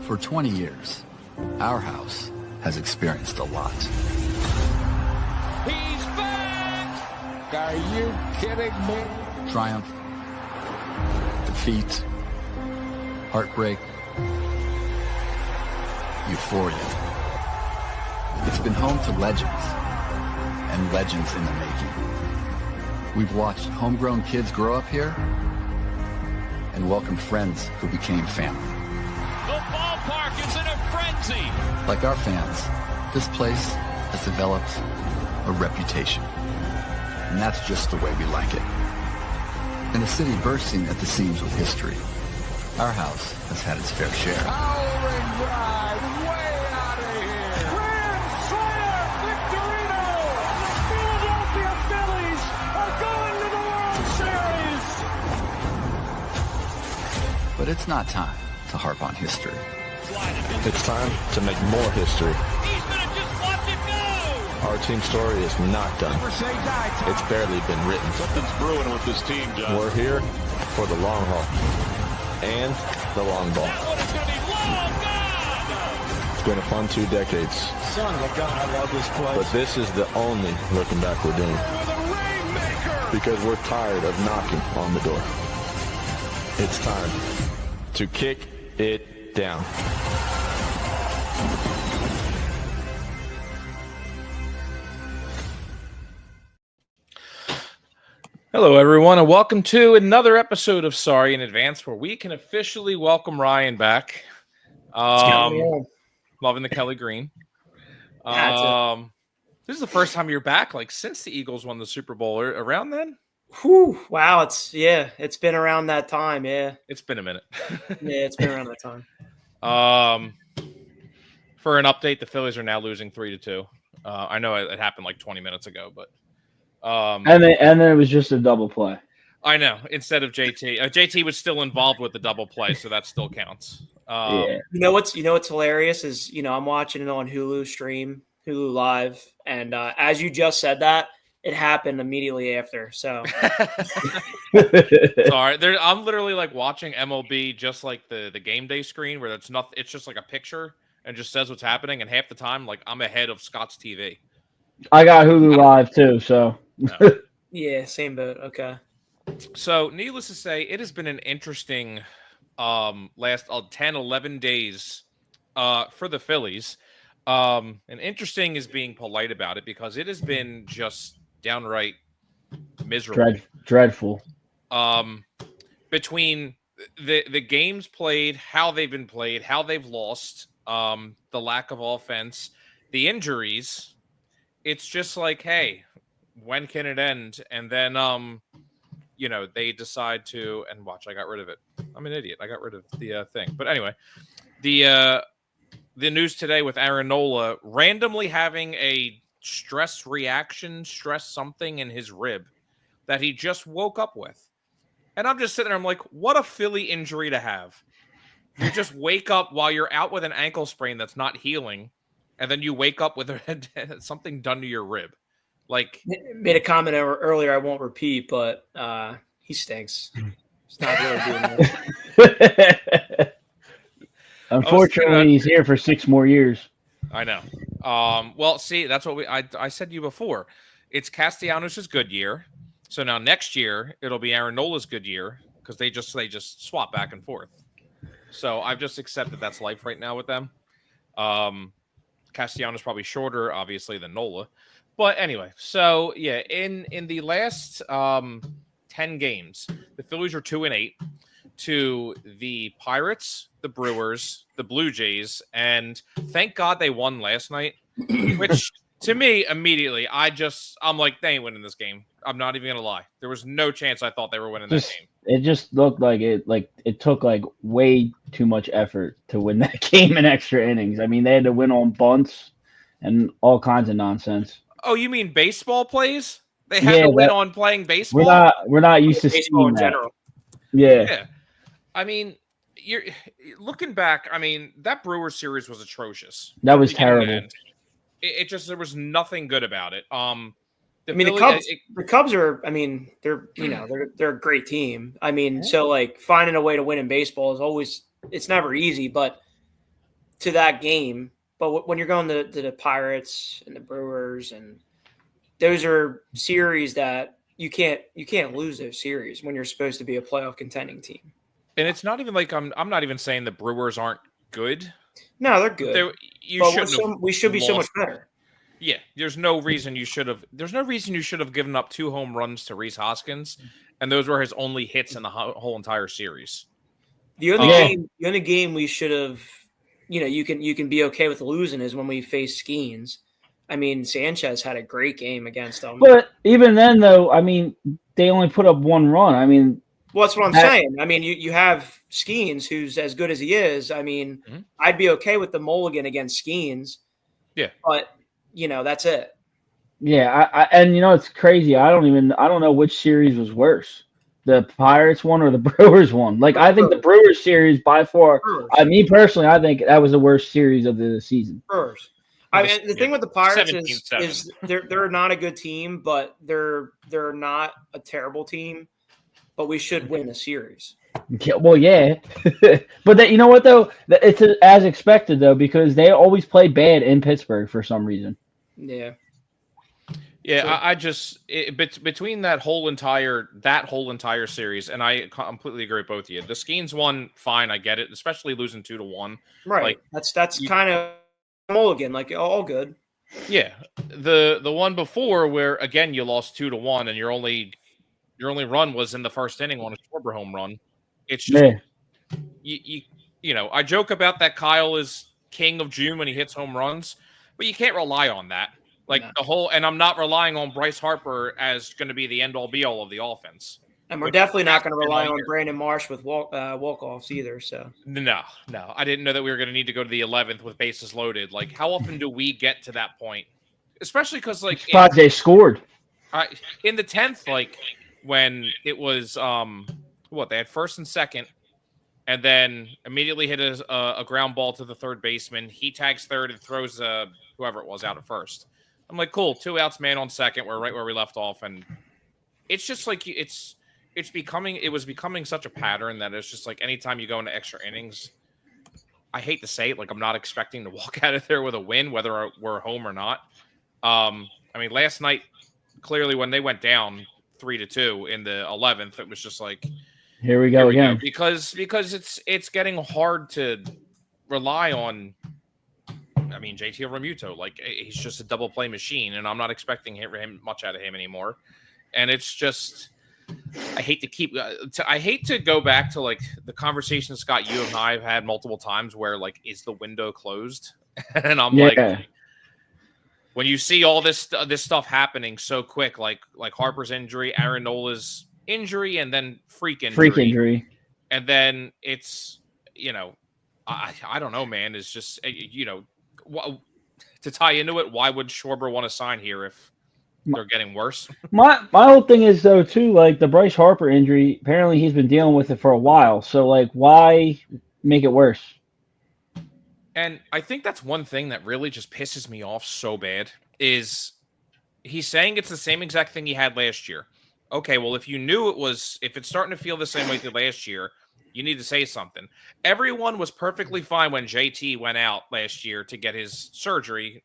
For 20 years, our house has experienced a lot. He's back! Are you kidding me? Triumph, defeat, heartbreak, euphoria. It's been home to legends, and legends in the making. We've watched homegrown kids grow up here and welcomed friends who became family. The ballpark is in a frenzy. Like our fans, this place has developed a reputation. And that's just the way we like it. In a city bursting at the seams with history, our house has had its fair share. Howling drive, way out of here. Grand slam, Victorino. The Philadelphia Phillies are going to the World Series. But it's not time to harp on history. It's time to make more history. He's going to just watch it go. Our team story is not done. Never say die, Tom. It's barely been written. Something's brewing with this team, John. We're here for the long haul and the long ball. That one is going to be long gone. It's been a fun 2 decades, Son of a gun, I love this place. but this is the only looking back we're doing With a rainmaker. because we're tired of knocking on the door. It's time to kick it down. Hello, everyone, and welcome to another episode of Sorry in Advance, where we can officially welcome Ryan back. Loving the Kelly Green. This is the first time you're back, like since the Eagles won the Super Bowl. Around then, Whew, wow, it's been around that time, yeah. it's been a minute. Yeah, it's been around that time. For an update, the Phillies are now losing 3-2. I know it happened like 20 minutes ago, but And then it was just a double play. I know instead of JT, JT was still involved with the double play, so that still counts. Yeah. You know what's hilarious is, I'm watching it on Hulu Live, and as you just said that, it happened immediately after. So Sorry, I'm literally like watching MLB just like the game day screen where it's just like a picture and just says what's happening, and half the time like I'm ahead of Scott's TV. I got Hulu Live too, so yeah, same boat. Okay. So needless to say, it has been an interesting last 10, 11 days for the Phillies. And interesting is being polite about it because it has been just downright miserable. dreadful. Between the games played, how they've been played, how they've lost, the lack of offense, the injuries, it's just like, hey, when can it end? And then they decide to, and watch, I got rid of it. I'm an idiot. I got rid of the thing. But anyway, the news today with Aaron Nola randomly having a stress something in his rib that he just woke up with. And I'm just sitting there, I'm like, what a Philly injury to have. You just wake up while you're out with an ankle sprain that's not healing, and then you wake up with something done to your rib. Like, Made a comment earlier I won't repeat, but he stinks. He's not really doing that. Unfortunately, he's here for 6 more years. I know. Well, see, that's what I said to you before. It's Castellanos' good year. So now next year it'll be Aaron Nola's good year because they just swap back and forth. So I've just accepted that's life right now with them. Castellanos probably shorter, obviously, than Nola. But anyway, so yeah, in the last 10 games, the Phillies are 2-8 to the Pirates, the Brewers, the Blue Jays, and thank God they won last night, which to me immediately, I'm like, they ain't winning this game. I'm not even gonna lie. There was no chance I thought they were winning that game. It just looked like it took like way too much effort to win that game in extra innings. I mean, they had to win on bunts and all kinds of nonsense. Oh, you mean baseball plays? They had to win on playing baseball? We're not used to Baseball seeing in that. general. Yeah. I mean, you're looking back. I mean, that Brewers series was atrocious. That was Beginning to terrible. end. It just, there was nothing good about it. The Cubs are. I mean, they're a great team. I mean, so like finding a way to win in baseball is always, it's never easy. But to that game. But when you're going to the Pirates and the Brewers, and those are series that you can't lose those series when you're supposed to be a playoff contending team. And it's not even like I'm not even saying the Brewers aren't good. No, they're good. We should be so much better. Yeah, there's no reason you should have given up 2 home runs to Rhys Hoskins, and those were his only hits in the whole entire series. The only game we should have, you can be okay with losing is when we face Skeens. I mean, Sanchez had a great game against them. But even then, though, I mean, they only put up 1 run. I mean, well, that's what I'm saying. I mean, you have Skeens, who's as good as he is. I mean, I'd be okay with the mulligan against Skeens. Yeah. But, that's it. Yeah, and it's crazy. I don't know which series was worse, the Pirates one or the Brewers one. Like, I think the Brewers series by far. Me personally, I think that was the worst series of the season. Brewers. I mean, the thing with the Pirates is they're not a good team, but they're not a terrible team. But we should win a series. Yeah, well, yeah, but you know what though? It's as expected though, because they always play bad in Pittsburgh for some reason. Yeah. Yeah, between that whole entire series, and I completely agree with both of you. The Skeens one, fine, I get it, especially losing 2-1. Right. Like, that's kind of mulligan, like all good. Yeah, the one before where again you lost 2-1, and your only run was in the first inning on a Schwarber home run. It's just I joke about that Kyle is king of June when he hits home runs, but you can't rely on that. Like and I'm not relying on Bryce Harper as going to be the end all be all of the offense. And we're definitely not going to rely on Brandon Marsh with walk-offs either. So no, I didn't know that we were going to need to go to the 11th with bases loaded. Like, how often do we get to that point? Especially because they scored in the 10th, like when it was they had first and second, and then immediately hit a ground ball to the third baseman. He tags third and throws whoever it was out at first. I'm like, cool, 2 outs, man on second. We're right where we left off, and it's just like it was becoming such a pattern that it's just like anytime you go into extra innings, I hate to say it, like I'm not expecting to walk out of there with a win, whether we're home or not. I mean, last night, clearly when they went down 3-2 in the 11th, it was just like, here we go again. Because it's getting hard to rely on. I mean, JT Realmuto, like he's just a double play machine, and I'm not expecting him much out of him anymore. And it's just, I hate to go back to like the conversation, Scott, you and I have had multiple times where like, is the window closed? And I'm like, when you see all this stuff happening so quick, like Harper's injury, Aaron Nola's injury, and then freak injury, and then it's I don't know, man. It's just to tie into it, why would Schwarber want to sign here if they're getting worse? My whole thing is though too, like the Bryce Harper injury. Apparently, he's been dealing with it for a while. So like, why make it worse? And I think that's one thing that really just pisses me off so bad is he's saying it's the same exact thing he had last year. Okay, well, if you knew if it's starting to feel the same way as last year, you need to say something. Everyone was perfectly fine when JT went out last year to get his surgery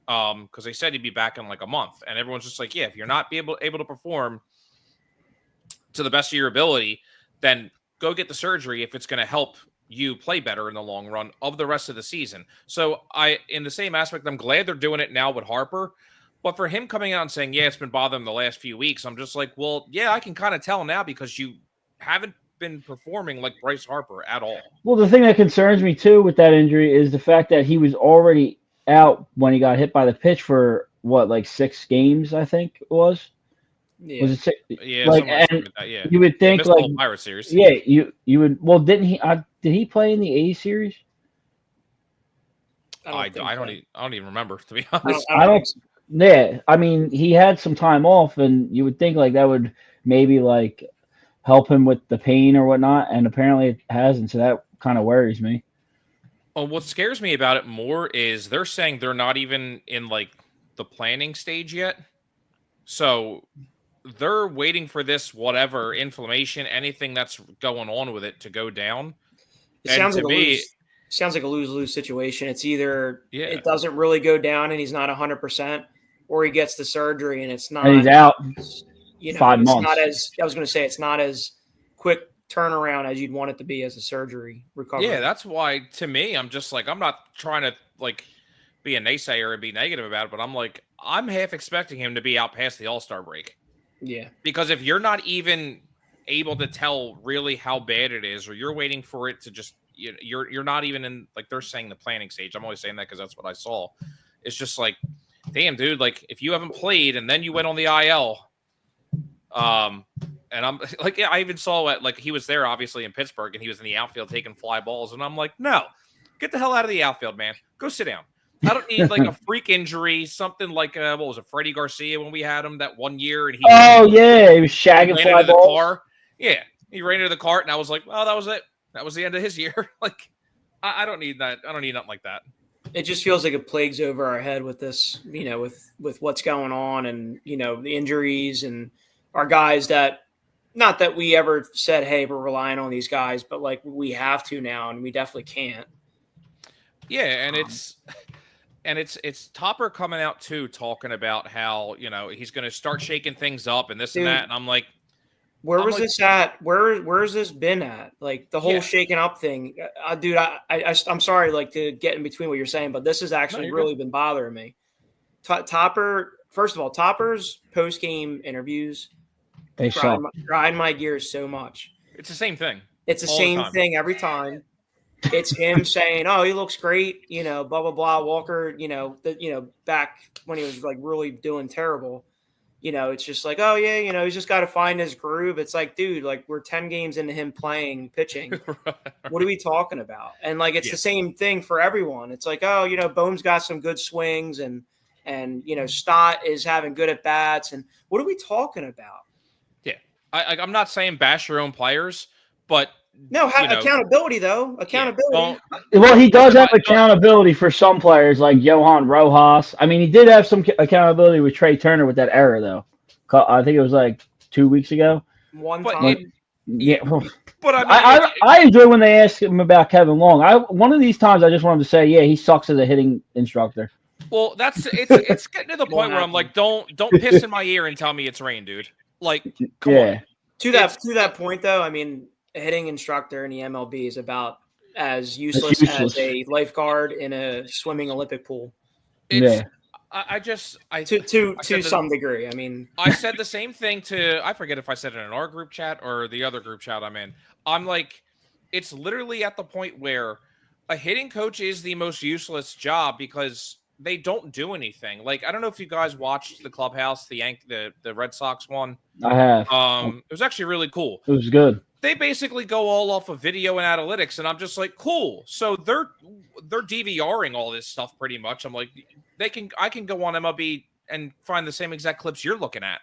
because they said he'd be back in like a month. And everyone's just like, yeah, if you're not able to perform to the best of your ability, then go get the surgery if it's going to help you play better in the long run of the rest of the season. So in the same aspect, I'm glad they're doing it now with Harper. But for him coming out and saying, yeah, it's been bothering him the last few weeks, I'm just like, well, yeah, I can kind of tell now because you haven't been performing like Bryce Harper at all. Well, the thing that concerns me too with that injury is the fact that he was already out when he got hit by the pitch for like 6 games, I think it was. Yeah. Was it 6? Yeah, like, and that, yeah. You would think like the Pirate series. Yeah, you would. Well, didn't he? Did he play in the A series? I don't even remember, to be honest. I don't. Yeah, I mean, he had some time off, and you would think like that would maybe like help him with the pain or whatnot, and apparently it hasn't. So that kind of worries me. Well, what scares me about it more is they're saying they're not even in like the planning stage yet. So they're waiting for this inflammation, anything that's going on with it to go down. It sounds like sounds like a lose-lose situation. It's either it Yeah. doesn't really go down and he's not 100%, or he gets the surgery and it's not. And he's out You know, 5 it's months. not as I was going to say. It's not as quick turnaround as you'd want it to be as a surgery recovery. Yeah, that's why to me, I'm just like, I'm not trying to like be a naysayer and be negative about it, but I'm like, I'm half expecting him to be out past the All-Star break. Yeah. Because if you're not even able to tell really how bad it is, or you're waiting for it to just, you're not even in, like they're saying, the planning stage. I'm always saying that because that's what I saw. It's just like, damn, dude, like if you haven't played and then you went on the IL, and I'm like, yeah, I even saw it. Like he was there, obviously in Pittsburgh, and he was in the outfield taking fly balls, and I'm like, no, get the hell out of the outfield, man. Go sit down. I don't need like a freak injury, something like what was it, Freddie Garcia when we had him that one year, and he he was shagging ran fly into the balls. car. Yeah, he ran into the cart, and I was like, oh, that was it. That was the end of his year. Like, I don't need that. I don't need nothing like that. It just feels like a plague's over our head with this, you know, with what's going on, and you know the injuries and our guys that. Not that we ever said, hey, we're relying on these guys, but like we have to now, and we definitely can't. Yeah, and it's Topper coming out too, talking about how, you know, he's going to start shaking things up and this and that. And I'm like, where was this at? Where's this been at? Like the whole shaking up thing, dude. I'm sorry, like to get in between what you're saying, but this has actually really been bothering me. Topper, first of all, Topper's post game interviews. They grind my gears so much. It's the same thing. It's the same thing every time. It's him saying, "Oh, he looks great," you know, blah blah blah. Walker, you know, back when he was like really doing terrible, you know, it's just like, oh yeah, you know, he's just got to find his groove. It's like, dude, like we're 10 games into him playing pitching. What are we talking about? And like it's the same thing for everyone. It's like, oh, you know, Bohm's got some good swings, and you know, Stott is having good at bats, and what are we talking about? I'm not saying bash your own players, but no, accountability though. Accountability. Well, he does have accountability for some players like Johan Rojas. I mean, he did have some accountability with Trey Turner with that error though. I think it was like 2 weeks ago. One time. But I mean, I enjoy when they ask him about Kevin Long. One of these times I just want him to say, yeah, he sucks as a hitting instructor. Well, it's getting to the point where I'm like, don't piss in my ear and tell me it's rain, dude. Like, come on. To that point, though, I mean, a hitting instructor in the MLB is about as useless as a lifeguard in a swimming Olympic pool. To some degree. I mean, I said the same thing I forget if I said it in our group chat or the other group chat I'm in. I'm like, it's literally at the point where a hitting coach is the most useless job because they don't do anything. Like, I don't know if you guys watched the Clubhouse, the Red Sox one. I have. It was actually really cool. It was good. They basically go all off of video and analytics, and I'm just like, cool. So they're DVRing all this stuff pretty much. I'm like, I can go on MLB and find the same exact clips you're looking at.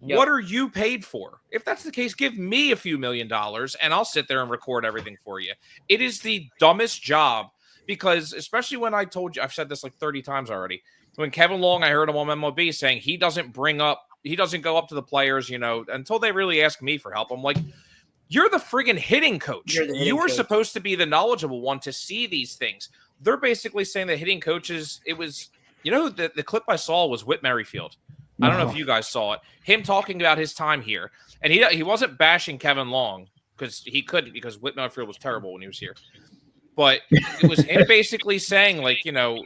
Yep. What are you paid for? If that's the case, give me a few $1 million and I'll sit there and record everything for you. It is the dumbest job. Because especially when I told you, I've said this like 30 times already. When Kevin Long, I heard him on MLB saying he doesn't go up to the players, you know, until they really ask me for help. I'm like, you're the friggin' hitting coach. You were supposed to be the knowledgeable one to see these things. They're basically saying that hitting coaches, it was, you know, the clip I saw was Whit Merrifield. I don't know if you guys saw it. Him talking about his time here. And he wasn't bashing Kevin Long because he couldn't, because Whit Merrifield was terrible when he was here. But it was him basically saying, like, you know,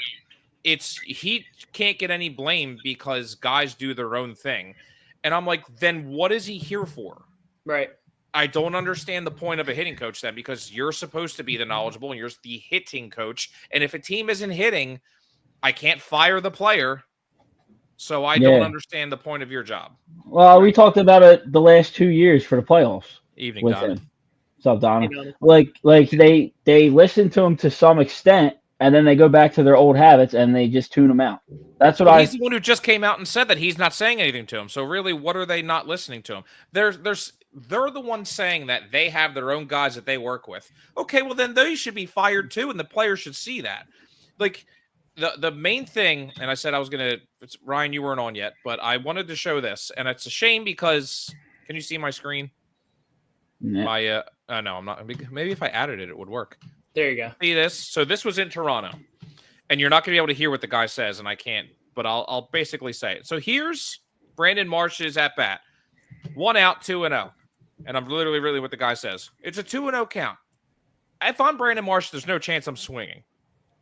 he can't get any blame because guys do their own thing. And I'm like, then what is he here for? Right. I don't understand the point of a hitting coach then, because you're supposed to be the knowledgeable and you're the hitting coach. And if a team isn't hitting, I can't fire the player. So I don't understand the point of your job. Well, we talked about it the last 2 years for the playoffs. Evening, Don. What's up, Donna? Like they listen to him to some extent, and then they go back to their old habits and they just tune him out. That's what He's the one who just came out and said that he's not saying anything to him. So really, what are they not listening to him? They're the ones saying that they have their own guys that they work with. Okay, well then they should be fired too, and the players should see that. Like the main thing, and I said I was gonna. Ryan, you weren't on yet, but I wanted to show this, and it's a shame because can you see my screen? Yeah. No, I'm not. Maybe if I added it, it would work. There you go. See this? So this was in Toronto, and you're not going to be able to hear what the guy says, and I can't, but I'll basically say it. So here's Brandon Marsh's at bat. 1 out, 2-0. And I'm literally really what the guy says. It's a 2-0 count. If I'm Brandon Marsh, there's no chance I'm swinging.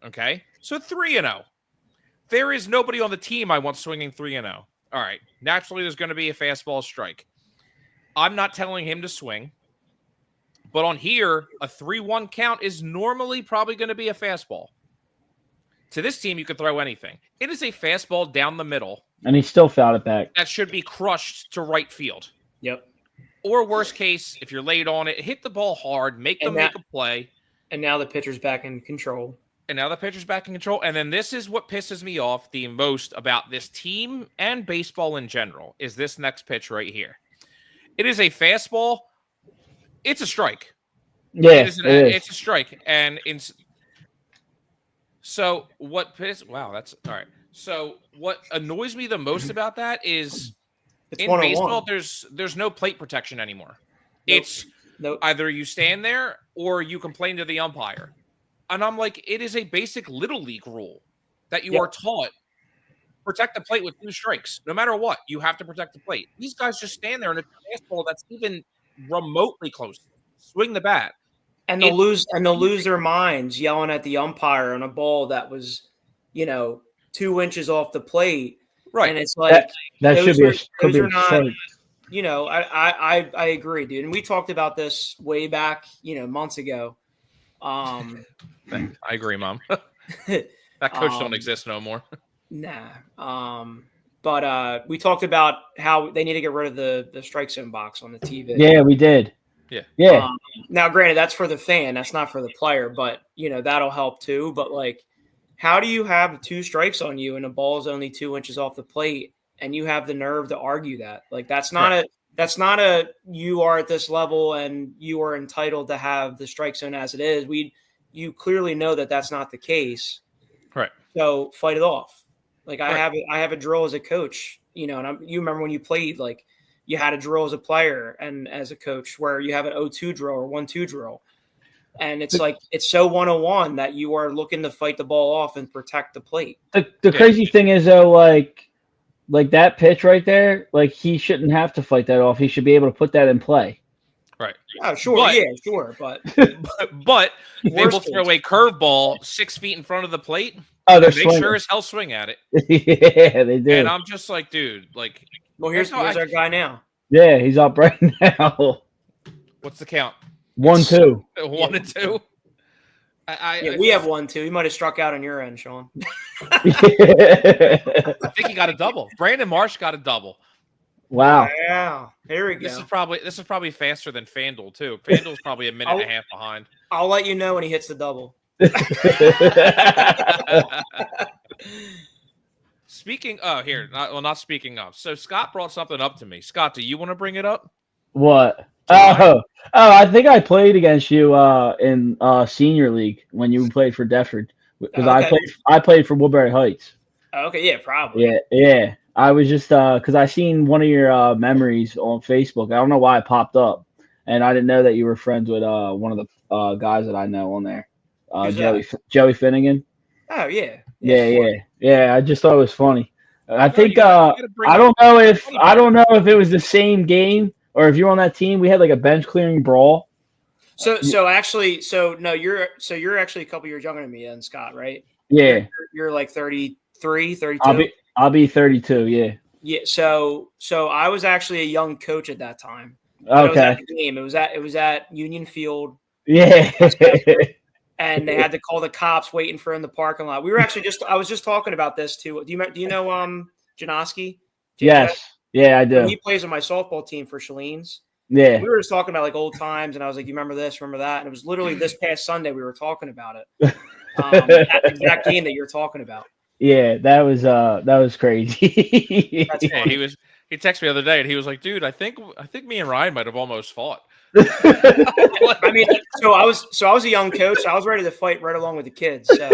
Okay? So 3-0. There is nobody on the team I want swinging 3-0. All right. Naturally, there's going to be a fastball strike. I'm not telling him to swing. But on here, a 3-1 count is normally probably going to be a fastball. To this team, you could throw anything. It is a fastball down the middle. And he still fouled it back. That should be crushed to right field. Yep. Or worst case, if you're late on it, hit the ball hard, make them make a play. And now the pitcher's back in control. And then this is what pisses me off the most about this team and baseball in general, is this next pitch right here. It is a fastball. It's a strike. Yeah, it's a strike. And so what that's all right. So what annoys me the most about that is in baseball, there's no plate protection anymore. It's either you stand there or you complain to the umpire. And I'm like, it is a basic little league rule that you are taught. Protect the plate with 2 strikes. No matter what, you have to protect the plate. These guys just stand there and it's a fastball that's even remotely close. Swing the bat. And they'll lose their minds yelling at the umpire on a ball that was, 2 inches off the plate. Right. And it's like that should be not, I agree, dude. And we talked about this way back, months ago. I agree, Mom. That coach don't exist no more. Nah. But we talked about how they need to get rid of the strike zone box on the TV. Yeah, we did. Yeah. Now, granted, that's for the fan. That's not for the player. But, that'll help too. But, how do you have 2 strikes on you and the ball is only 2 inches off the plate and you have the nerve to argue that? That's not a you are at this level and you are entitled to have the strike zone as it is. You clearly know that that's not the case. Right. So fight it off. I have a drill as a coach, and you remember when you played, you had a drill as a player and as a coach where you have an 0-2 drill or 1-2 drill. And it's it's so 101 that you are looking to fight the ball off and protect the plate. The crazy thing is, though, like that pitch right there, he shouldn't have to fight that off. He should be able to put that in play. Right. Oh, sure. Sure. But they will throw a curveball 6 feet in front of the plate. Oh, they sure as hell swing at it. Yeah, they do. And I'm just like, dude, well, here's our guy now. Yeah, he's up right now. What's the count? 1-2. 1-2. We have 1-2. He might have struck out on your end, Sean. I think he got a double. Brandon Marsh got a double. Wow. Yeah. Here we go. This is probably faster than FanDuel too. FanDuel's probably a minute and a half behind. I'll let you know when he hits the double. Not speaking of. So Scott brought something up to me. Scott, do you want to bring it up? What? I think I played against you in senior league when you played for Defford because I played for Woodbury Heights. Okay, yeah, probably. Yeah. I was just because I seen one of your memories on Facebook. I don't know why it popped up, and I didn't know that you were friends with one of the guys that I know on there, Joey Finnegan. Oh yeah. Yeah. I just thought it was funny. I think I don't know if it was the same game or if you're on that team. We had a bench clearing brawl. So no, you're actually a couple years younger than me then, Scott, right? Yeah. You're 33, 32. I'll be 32. Yeah. Yeah. So I was actually a young coach at that time. Okay. It was at Union Field. Yeah. And they had to call the cops waiting for in the parking lot. We were actually I was just talking about this too. Do you know Janoski? Yes. Yeah, I do. He plays on my softball team for Shalene's. Yeah. We were just talking about old times, and I was like, "You remember this? Remember that?" And it was literally this past Sunday we were talking about it. That exact game that you're talking about. Yeah, that was crazy. That's funny. He texted me the other day, and he was like, "Dude, I think me and Ryan might have almost fought." I mean, so I was a young coach. So I was ready to fight right along with the kids. So.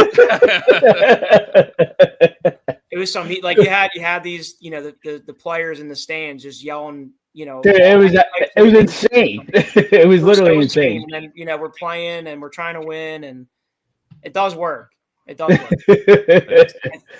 It was you had these, the players in the stands just yelling, Dude, it was insane. It was literally insane. And then we're playing and we're trying to win, and it does work. It does work.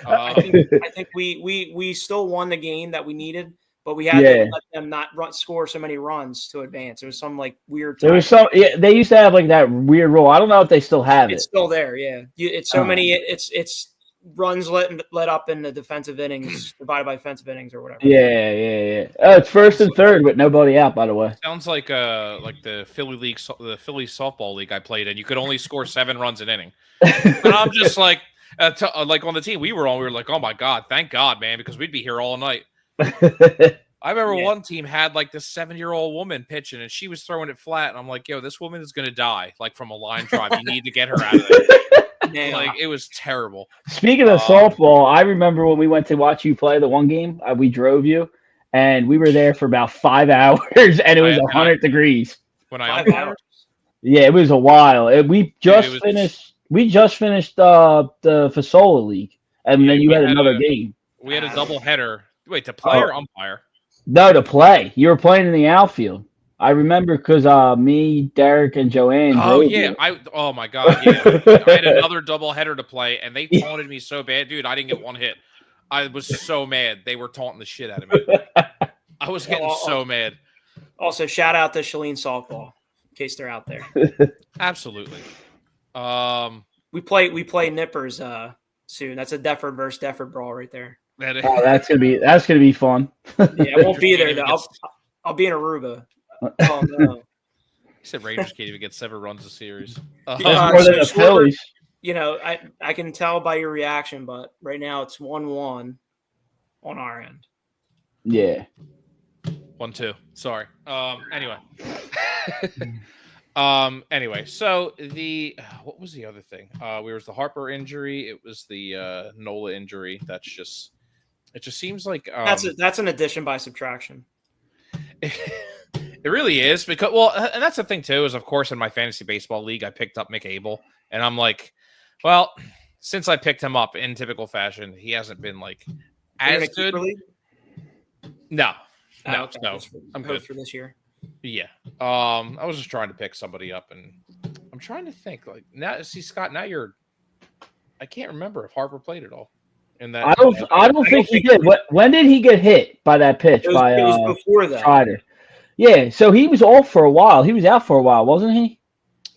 I think we still won the game that we needed, but we had to let them not score so many runs to advance. It was some like weird. There was they used to have like that weird rule. I don't know if they still have it. It's still there. Yeah, it's so many. It's runs let up in the defensive innings divided by defensive innings or whatever. Yeah. Oh, it's first and third with nobody out. By the way, sounds like the Philly league, the Philly softball league I played in. You could only score 7 runs an inning, and I'm just like, like on the team we were on, we were like, oh my god, thank God, man, because we'd be here all night. I remember one team had like this 7-year-old woman pitching, and she was throwing it flat, and I'm like, yo, this woman is gonna die, like from a line drive. You need to get her out of there. Like it was terrible. Speaking of softball, I remember when we went to watch you play the one game. We drove you, and we were there for about 5 hours, and it was 100 degrees. When I umpired? Yeah, it was a while. We just finished the Fasola League, and then you had another game. We had a double header. Wait, to play or umpire? No, to play. You were playing in the outfield. I remember because me, Derek, and Joanne. Oh yeah, oh my god, yeah. I had another double header to play, and they taunted me so bad, dude. I didn't get one hit. I was so mad. They were taunting the shit out of me. I was getting so mad. Also, shout out to Shalene Softball in case they're out there. Absolutely. We play Nippers soon. That's a Defford versus Defford brawl right there. That's gonna be fun. Yeah, I won't be there though. I'll be in Aruba. Oh no! He said Rangers can't even get 7 runs a series. More than the Phillies. I can tell by your reaction, but right now it's 1-1 on our end. Yeah. 1-2. Sorry. Anyway. Anyway, so what was the other thing? Was the Harper injury. It was the Nola injury. It just seems like that's an addition by subtraction. It really is because and that's the thing too, is of course in my fantasy baseball league I picked up Mick Abel, and I'm like, well, since I picked him up in typical fashion, he hasn't been like as good. No. I'm good for this year. Yeah. I was just trying to pick somebody up, and I'm trying to think like now. See, Scott, now I can't remember if Harper played at all. I don't think he did. When did he get hit by that pitch? It was before that. Strider. Yeah, so he was off for a while. He was out for a while, wasn't he?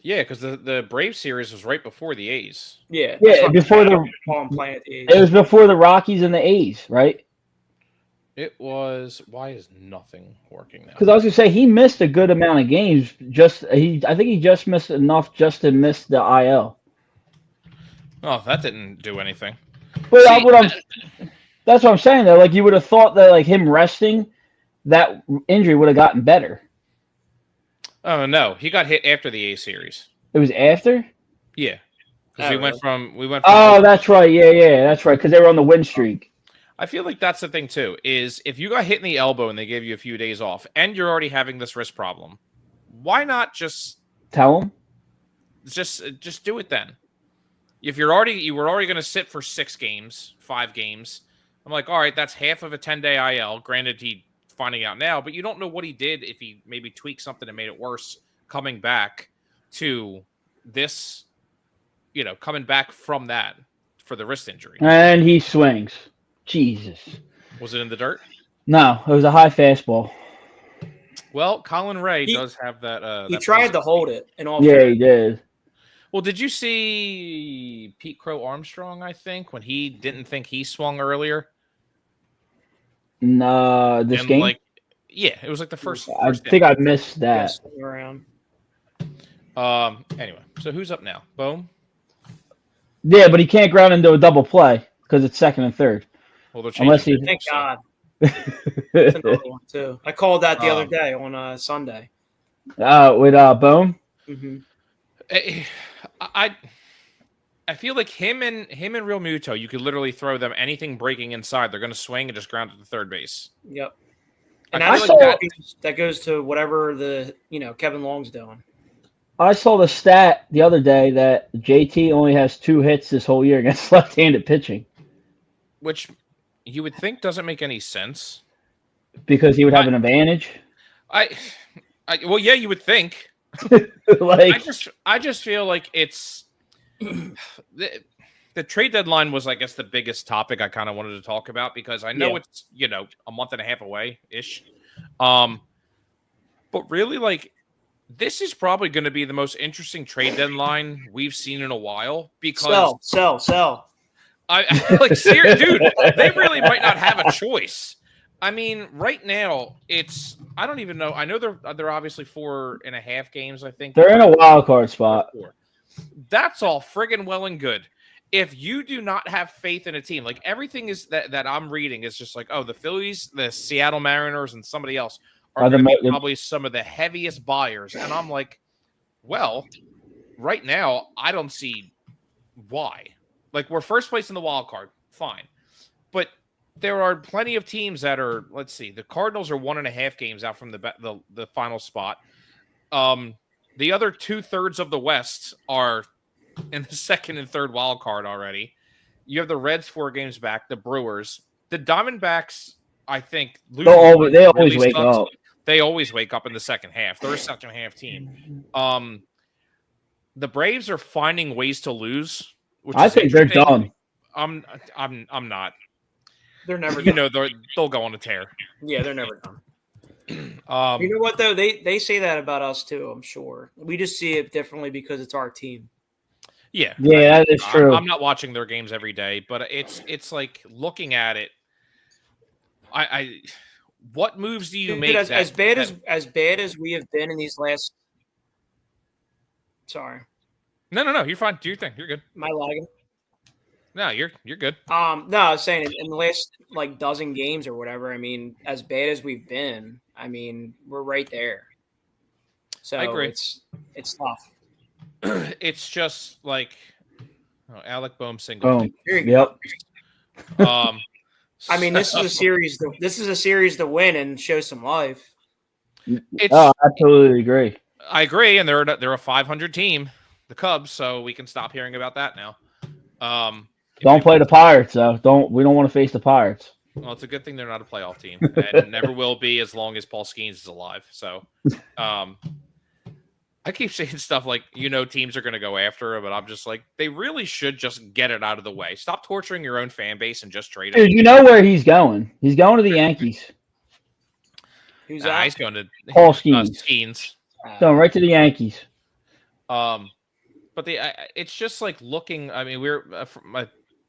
Yeah, because the Brave series was right before the A's. Yeah, before the A's. It was before the Rockies and the A's, right? It was. Why is nothing working now? Because I was gonna say he missed a good amount of games. I think he just missed enough just to miss the IL. Oh, that didn't do anything. But that's what I'm saying though. Like you would have thought that like him resting, that injury would have gotten better. Oh no, he got hit after the A series. It was after? Yeah. Because we went from Oh, that's right. Yeah, that's right. Because they were on the win streak. I feel like that's the thing too, is if you got hit in the elbow and they gave you a few days off and you're already having this wrist problem, why not just tell them? Just do it then. If you were already going to sit for 5 games, I'm like, all right, that's half of a 10-day IL. Granted, he finding out now, but you don't know what he did, if he maybe tweaked something and made it worse coming back to this, coming back from that for the wrist injury. And he swings. Jesus. Was it in the dirt? No, it was a high fastball. Well, Colin Ray does have that. He tried to hold it. He did. Well, did you see Pete Crow Armstrong, I think, when he didn't think he swung earlier? No, this game? It was like the first. I think I missed that. Around. Anyway, so who's up now? Bohm? Yeah, but he can't ground into a double play because it's second and third. Well, they're changing. Thank God. That's another one too. I called that the other day on Sunday. With Bohm? Mm-hmm. I feel like him and Real Muto, you could literally throw them anything breaking inside. They're going to swing and just ground to the third base. Yep. And that goes to whatever Kevin Long's doing. I saw the stat the other day that JT only has 2 hits this whole year against left-handed pitching. Which you would think doesn't make any sense. Because he would have an advantage? Well, yeah, you would think. Like, I just feel like it's the trade deadline was, I guess, the biggest topic I kind of wanted to talk about because I know it's a month and a half away ish, but really like this is probably going to be the most interesting trade deadline we've seen in a while because sell. I like, dude, they really might not have a choice. I mean, right now it's I don't even know. I know they're obviously 4.5 games. I think they're in a wild card spot. That's all friggin' well and good. If you do not have faith in a team, like everything is that I'm reading is just like, oh, the Phillies, the Seattle Mariners, and somebody else are going to be probably some of the heaviest buyers. And I'm like, well, right now, I don't see why. Like, we're first place in the wild card, fine. But there are plenty of teams that are, let's see, the Cardinals are 1.5 games out from the final spot. The other 2/3 of the West are in the second and third wild card already. You have the Reds 4 games back, the Brewers, the Diamondbacks. I think they always wake up. They always wake up in the second half. They're a second half team. The Braves are finding ways to lose. Which I think they're done. I'm not. They're never. They'll go on a tear. Yeah, they're never done. You know what though? They say that about us too. I'm sure we just see it differently because it's our team. Yeah, that is true. I'm not watching their games every day, but it's like looking at it. What moves do you make? As bad as we have been in these last. Sorry. No. You're fine. Do your thing. You're good. Am I lagging? No, you're good. No, I was saying in the last like dozen games or whatever. I mean, as bad as we've been, I mean, we're right there. So I agree. It's tough. It's just like Alec Boehm single. Boom. Yep. I mean, this is a series. This is a series to win and show some life. I totally agree. I agree, and they're a 500 team, the Cubs, so we can stop hearing about that now. Don't play the Pirates, though. We don't want to face the Pirates. Well, it's a good thing they're not a playoff team, and never will be as long as Paul Skeens is alive. So, I keep saying stuff like, teams are going to go after him, but I'm just like, they really should just get it out of the way. Stop torturing your own fan base and just trade him. Dude, you know where he's going? He's going to the Yankees. Who's that? He's going to Paul Skeens. Skeens. Going right to the Yankees. But it's just like looking. I mean,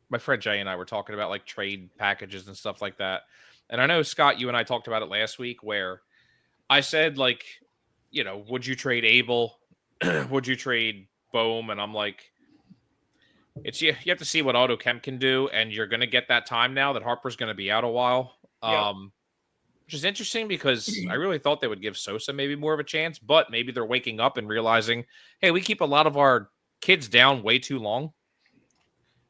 my friend Jay and I were talking about like trade packages and stuff like that. And I know, Scott, you and I talked about it last week where I said, like, would you trade Abel? Would you trade Boehm? And I'm like, you have to see what Otto Kemp can do, and you're going to get that time now that Harper's going to be out a while. Yep. Which is interesting because I really thought they would give Sosa maybe more of a chance, but maybe they're waking up and realizing, hey, we keep a lot of our kids down way too long.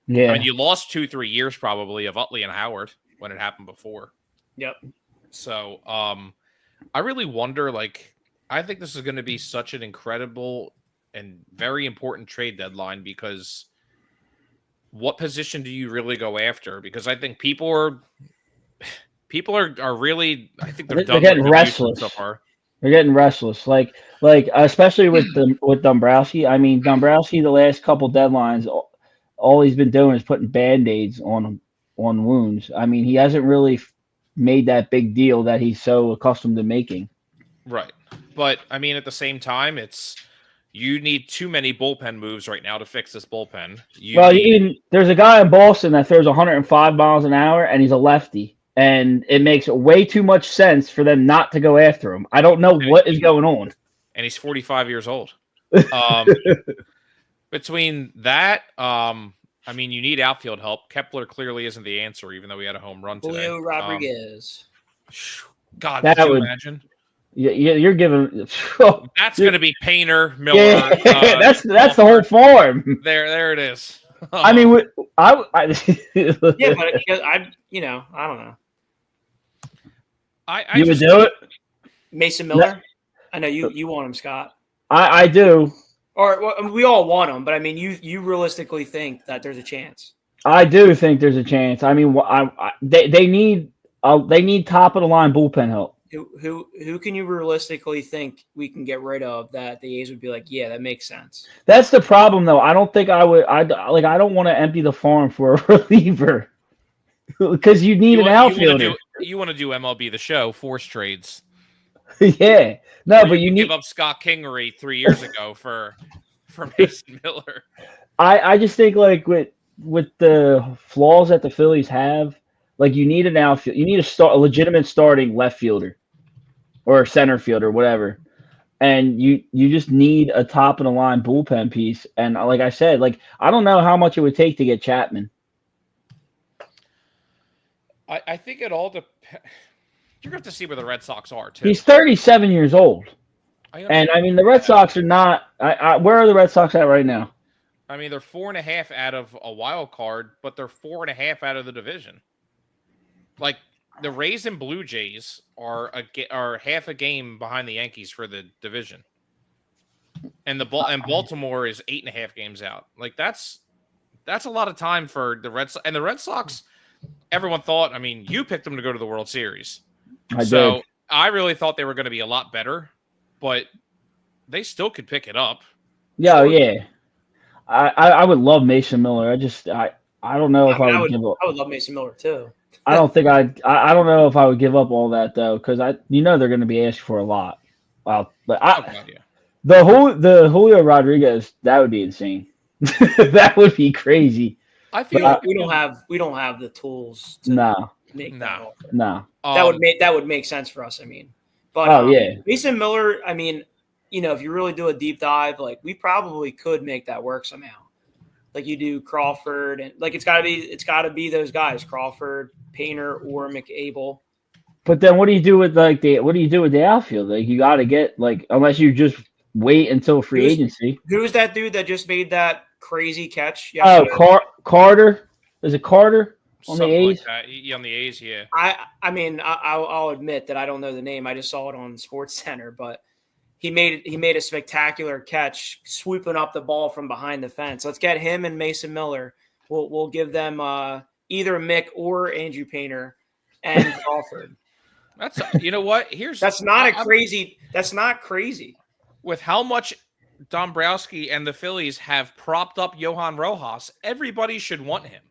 Yeah. I mean, you lost 2-3 years probably of Utley and Howard when it happened before. Yep. So I really wonder, like, I think this is going to be such an incredible and very important trade deadline because what position do you really go after? Because I think people are really, I think they're getting restless so far. They're getting restless, like especially with Dombrowski. I mean, Dombrowski the last couple deadlines, all he's been doing is putting Band-Aids on wounds. I mean, he hasn't really made that big deal that he's so accustomed to making. Right. But, I mean, at the same time, you need too many bullpen moves right now to fix this bullpen. There's a guy in Boston that throws 105 miles an hour, and he's a lefty. And it makes way too much sense for them not to go after him. I don't know what is going on. And he's 45 years old. Between that, I mean, you need outfield help. Kepler clearly isn't the answer, even though he had a home run today. Julio Rodriguez. God, could you imagine? Yeah, you're giving. That's going to be Painter, Miller. Yeah, that's the whole farm. There it is. I mean, yeah, but I don't know. You would do it, Mason Miller. I know you want him, Scott. I do. Or we all want him, but I mean, you realistically think that there's a chance? I do think there's a chance. I mean, they need top of the line bullpen help. Who can you realistically think we can get rid of that the A's would be like, yeah, that makes sense? That's the problem, though. I don't think I would. I don't want to empty the farm for a reliever because you need an outfielder. You want to do MLB The Show, force trades. Yeah. No, but you need give up Scott Kingery 3 years ago for Mason Miller. I just think like with the flaws that the Phillies have, like you need an outfield. You need a legitimate starting left fielder or center fielder, whatever. And you just need a top of the line bullpen piece. And like I said, like I don't know how much it would take to get Chapman. I think it all depends. You're going to have to see where the Red Sox are, too. He's 37 years old. And, I mean, the Red Sox are not where are the Red Sox at right now? I mean, they're 4.5 out of a wild card, but they're 4.5 out of the division. Like, the Rays and Blue Jays are half a game behind the Yankees for the division. And Baltimore is 8.5 games out. Like, that's a lot of time for the Red Sox. And the Red Sox, everyone thought, I mean, you picked them to go to the World Series. I did. I really thought they were going to be a lot better, but they still could pick it up. Yeah, yeah. I would love Mason Miller. I don't know if I would give up. I would love Mason Miller too. I don't think I don't know if I would give up all that though, because they're going to be asking for a lot. Well, but the Julio Rodriguez, that would be insane. That would be crazy. I feel like we don't have the tools to make that offer. No. That would make sense for us, I mean. But Mason Miller, I mean, if you really do a deep dive, like we probably could make that work somehow. Like you do Crawford and like it's gotta be those guys, Crawford, Painter, or McAble. But then what do you do with the outfield? Like you gotta get unless you just wait until free agency. Who's that dude that just made that crazy catch yesterday? Oh, Carter. Is it Carter on the A's? Like on the A's, yeah. I mean, I'll admit that I don't know the name. I just saw it on Sports Center, but he made a spectacular catch, swooping up the ball from behind the fence. Let's get him and Mason Miller. We'll give them either Mick or Andrew Painter and Crawford. That's what? That's not crazy. With how much Dombrowski and the Phillies have propped up Johan Rojas, everybody should want him.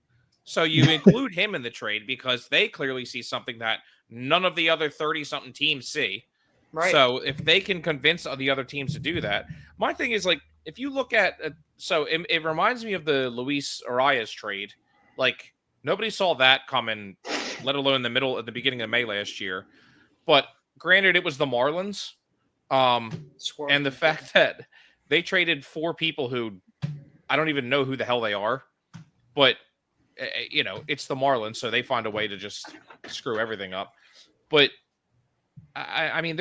So you include him in the trade because they clearly see something that none of the other 30-something teams see. Right. So if they can convince the other teams to do that, my thing is like if you look at it reminds me of the Luis Arias trade. Like nobody saw that coming, let alone at the beginning of May last year. But granted, it was the Marlins, and the fact that they traded 4 people who I don't even know who the hell they are, but it's the Marlins, so they find a way to just screw everything up. But I mean,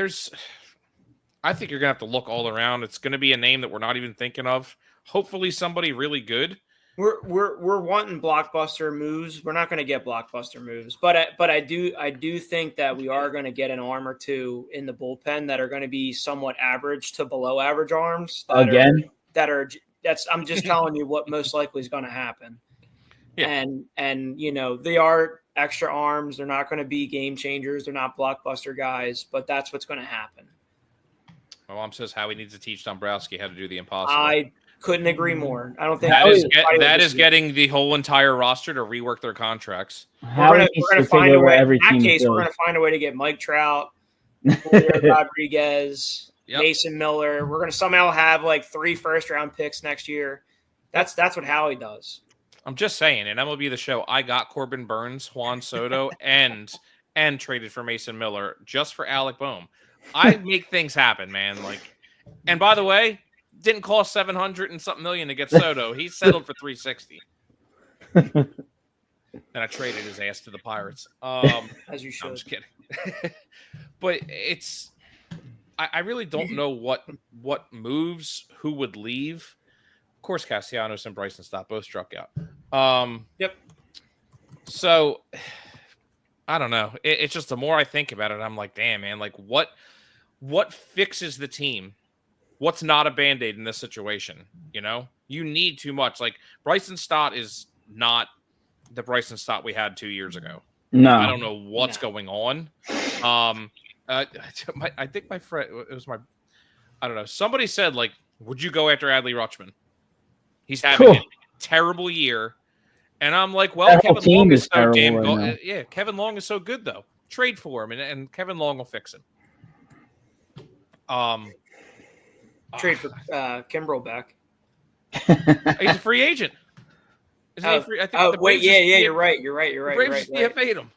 I think you're gonna have to look all around. It's gonna be a name that we're not even thinking of. Hopefully, somebody really good. We're wanting blockbuster moves. We're not going to get blockbuster moves, but I do think that we are going to get an arm or two in the bullpen that are going to be somewhat average to below average arms. I'm just telling you what most likely is going to happen. Yeah. And they are extra arms. They're not going to be game changers. They're not blockbuster guys, but that's what's going to happen. My mom says Howie needs to teach Dombrowski how to do the impossible. I couldn't agree more. I don't think that is getting the whole entire roster to rework their contracts. We're going to find a way. In that case, we're going to find a way to get Mike Trout, Julio Rodriguez, Mason Miller. We're going to somehow have like 3 first-round picks next year. That's what Howie does. I'm just saying, in MLB The Show, I got Corbin Burns, Juan Soto, and traded for Mason Miller just for Alec Boehm. I make things happen, man. And by the way, didn't cost $700 and something million to get Soto. He settled for $360. And I traded his ass to the Pirates. As you should. I'm just kidding. But I really don't know what moves, who would leave. Of course, Castellanos and Bryson Stott both struck out. Yep. So I don't know. It's just the more I think about it, I'm like, damn, man. Like, what fixes the team? What's not a Band-Aid in this situation? You need too much. Like Bryson Stott is not the Bryson Stott we had 2 years ago. No, I don't know what's going on. I think my friend, it was I don't know. Somebody said, like, would you go after Adley Rutschman? He's having a terrible year. And I'm like, well, That whole Kevin team Long is is so terrible damn right now. Yeah, Kevin Long is so good, though. Trade for him, and Kevin Long will fix him. Trade for Kimbrel back. He's a free agent. Isn't he free? I think the wait, Braves yeah, just- you're right. The Braves just DFA'd him.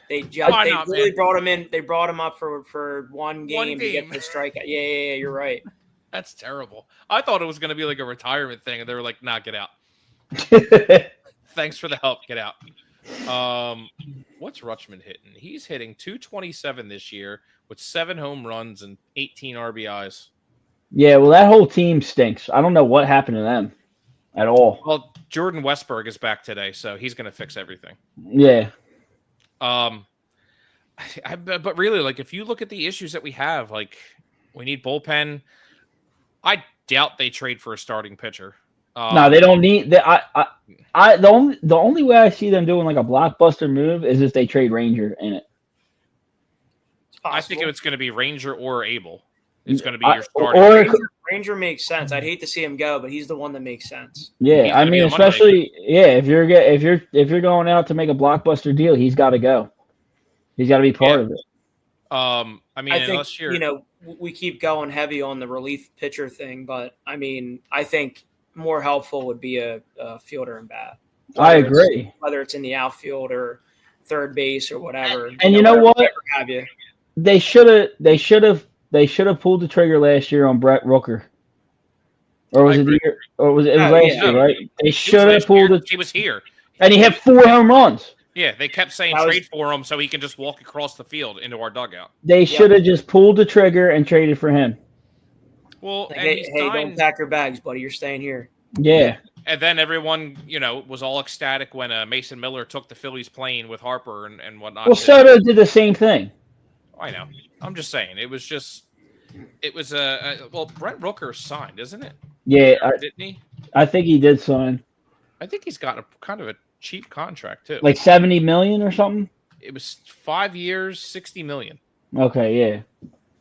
They Why they not, really man? brought him in. They brought him up for one game to get the strikeout. Yeah, you're right. That's terrible. I thought it was going to be like a retirement thing, and they were like, "Nah, get out. Thanks for the help. Get out." What's Rutschman hitting? He's hitting 227 this year with 7 home runs and 18 RBIs. Yeah, well, that whole team stinks. I don't know what happened to them at all. Well, Jordan Westberg is back today, so he's going to fix everything. Yeah. But really, like, if you look at the issues that we have, like, we need bullpen. I doubt they trade for a starting pitcher. No, they don't need. The only way I see them doing like a blockbuster move is if they trade Ranger in it. I think it's going to be Ranger or Abel. It's going to be your starting. Or Ranger makes sense. I'd hate to see him go, but he's the one that makes sense. Yeah, I mean, especially if you're going out to make a blockbuster deal, he's got to go. He's got to be part of it. I mean, I think, unless you're, we keep going heavy on the relief pitcher thing, but I mean, I think more helpful would be a fielder and bat. I agree. Whether it's in the outfield or third base or whatever. And you know what? Have you? They should have pulled the trigger last year on Brett Rooker. Or was it the year? Or was it last year? Right? They should have pulled it. He was here, and he had 4 home runs. Yeah, they kept saying trade for him so he can just walk across the field into our dugout. They should have just pulled the trigger and traded for him. Well, like, hey, don't pack your bags, buddy. You're staying here. Yeah. And then everyone, was all ecstatic when Mason Miller took the Phillies plane with Harper and whatnot. Well, Soto did the same thing. I know. I'm just saying. It was Brent Rooker signed, isn't it? Yeah. Didn't he? I think he did sign. I think he's got a kind of a cheap contract too. Like $70 million or something? It was 5 years, $60 million. Okay, yeah.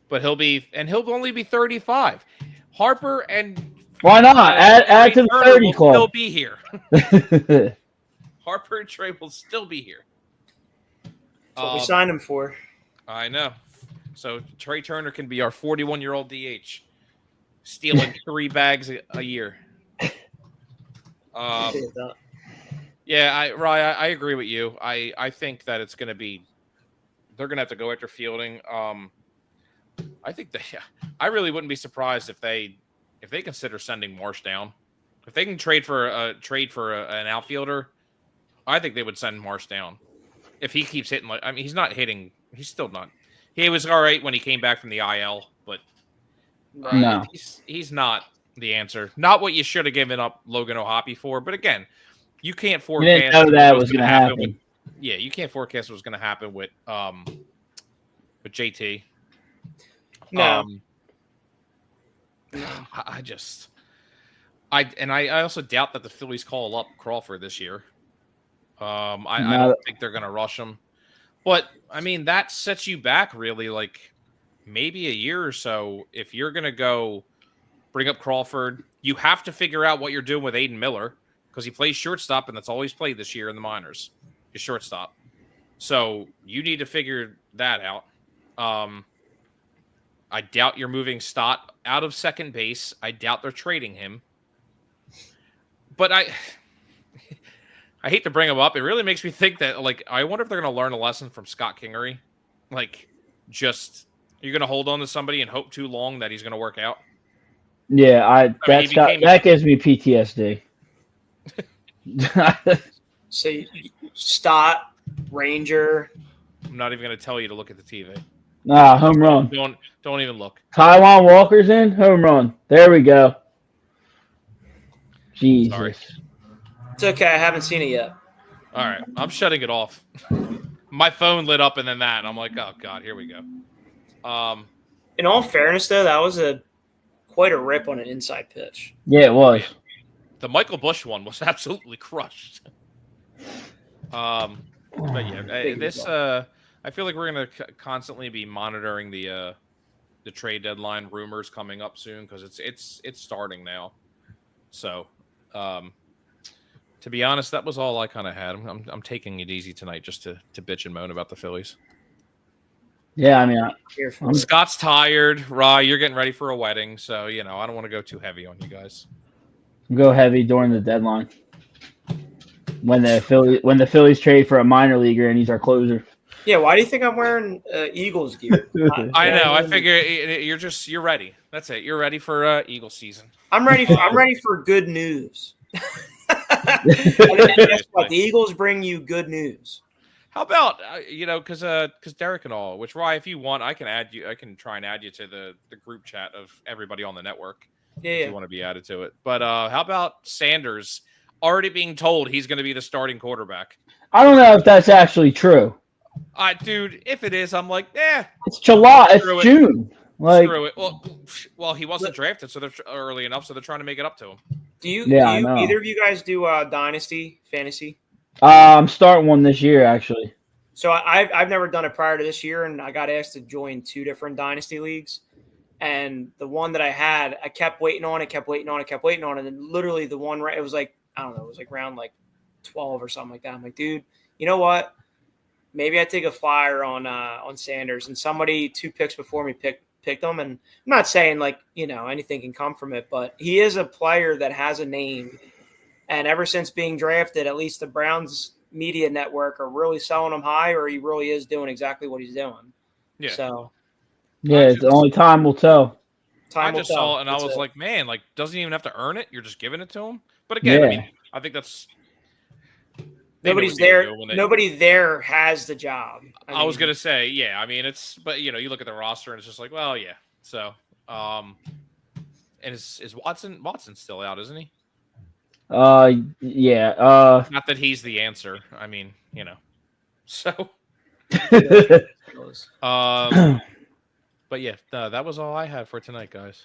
But he'll only be 35. Harper and why not? Add to the 30 club. Still be here. Harper and Trey will still be here. That's what we signed him for. I know. So Trey Turner can be our 41-year-old DH, stealing 3 bags a year. Yeah, I agree with you. I think that it's going to be they're going to have to go after fielding. I think I really wouldn't be surprised if they consider sending Marsh down. If they can trade for an outfielder, I think they would send Marsh down. If he keeps hitting he's not hitting. He's still not. He was all right when he came back from the IL, but no, he's not the answer. Not what you should have given up Logan O'Hoppe for. But again, you can't forecast. You didn't know that was going to happen. You can't forecast what's going to happen with JT. No. I also doubt that the Phillies call up Crawford this year. I don't think they're going to rush him. But, I mean, that sets you back really like maybe a year or so. If you're going to go bring up Crawford, you have to figure out what you're doing with Aiden Miller because he plays shortstop, and that's all he's played this year in the minors, is shortstop. So you need to figure that out. I doubt you're moving Stott out of second base. I doubt they're trading him. But I hate to bring him up. It really makes me think that, I wonder if they're going to learn a lesson from Scott Kingery. You're going to hold on to somebody and hope too long that he's going to work out. Yeah, that gives me PTSD. So Stott, Ranger. I'm not even going to tell you to look at the TV. Home run. Don't even look. Taiwan Walker's in, home run. There we go. Jesus. Sorry. It's okay. I haven't seen it yet. All right. I'm shutting it off. My phone lit up and then that, and I'm like, oh, God, here we go. In all fairness, though, that was quite a rip on an inside pitch. Yeah, it was. The Michael Busch one was absolutely crushed. But yeah, I feel like we're gonna constantly be monitoring the trade deadline rumors coming up soon because it's starting now. So, to be honest, that was all I kind of had. I'm taking it easy tonight just to bitch and moan about the Phillies. Yeah, I mean, Scott's tired. Rye, you're getting ready for a wedding, so I don't want to go too heavy on you guys. go heavy during the deadline when the Phillies trade for a minor leaguer and he's our closer. Yeah, why do you think I'm wearing Eagles gear? I know. I figure you're ready. That's it. You're ready for Eagle season. I'm ready. I'm ready for good news. Guess what? The Eagles bring you good news. How about because Derek and all, which Rye, if you want, I can add you. I can try and add you to the group chat of everybody on the network. Yeah, if you want to be added to it. But how about Sanders already being told he's going to be the starting quarterback? I don't know if that's actually true. Dude, if it is, I'm like, it's July, it's June. Screw it. Well, he wasn't drafted, so they're early enough, so they're trying to make it up to him. Do either of you guys do Dynasty Fantasy? I'm starting one this year, actually. So I've never done it prior to this year, and I got asked to join 2 different Dynasty leagues. And the one that I had, I kept waiting on it, and then literally the one, it was like, I don't know, it was like round like 12 or something like that. I'm like, dude, you know what? Maybe I take a flyer on Sanders, and somebody 2 picks before me picked him. And I'm not saying like anything can come from it, but he is a player that has a name. And ever since being drafted, at least the Browns media network are really selling him high, or he really is doing exactly what he's doing. Yeah. So. Yeah, the only time will tell. I just saw it, and I was like, man, like, doesn't he even have to earn it? You're just giving it to him. But again, I mean, I think that's nobody's there. Nobody there has the job. I was gonna say, yeah. I mean, but you look at the roster, and it's just like, well, yeah. So, and is Watson's still out, isn't he? Yeah. Not that he's the answer. I mean, so. But yeah, that was all I had for tonight, guys.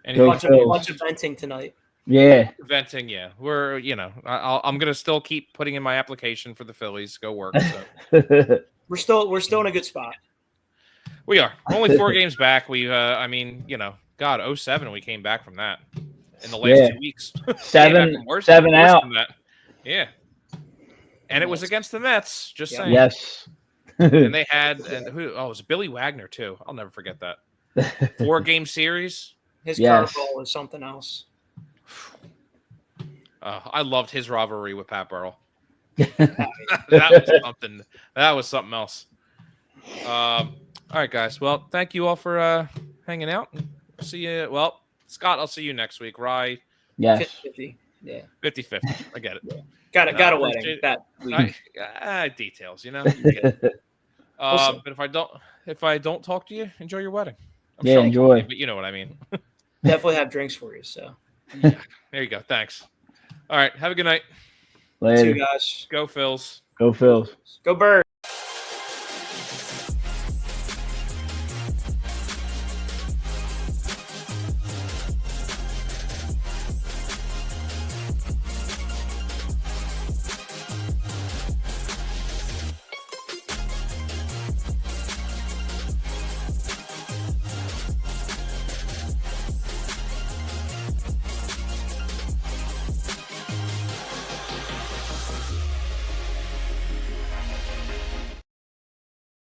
A bunch of venting tonight. Yeah, venting. Yeah, we're I'm gonna still keep putting in my application for the Phillies. Go work. So. We're still in a good spot. We are. We're only 4 games back. We God, 07 we came back from that in the last 2 weeks. 7 out. Yeah, and it was against the Mets. Just saying. Yes. And they had it was Billy Wagner too. I'll never forget that. 4-game series. His curveball was something else. I loved his rivalry with Pat Burrell. That was something else. All right, guys. Well, thank you all for hanging out. See you. Well, Scott, I'll see you next week. Rye. Yes. 50-50. Yeah. 50-50. I get it. Yeah. Got a wedding that week. Details, you get it. But if I don't talk to you, enjoy your wedding. I'm sure enjoy. But you know what I mean. Definitely have drinks for you. So. Yeah, there you go. Thanks. All right. Have a good night. Later. See you guys. Go Phils. Go Phils. Go Birds.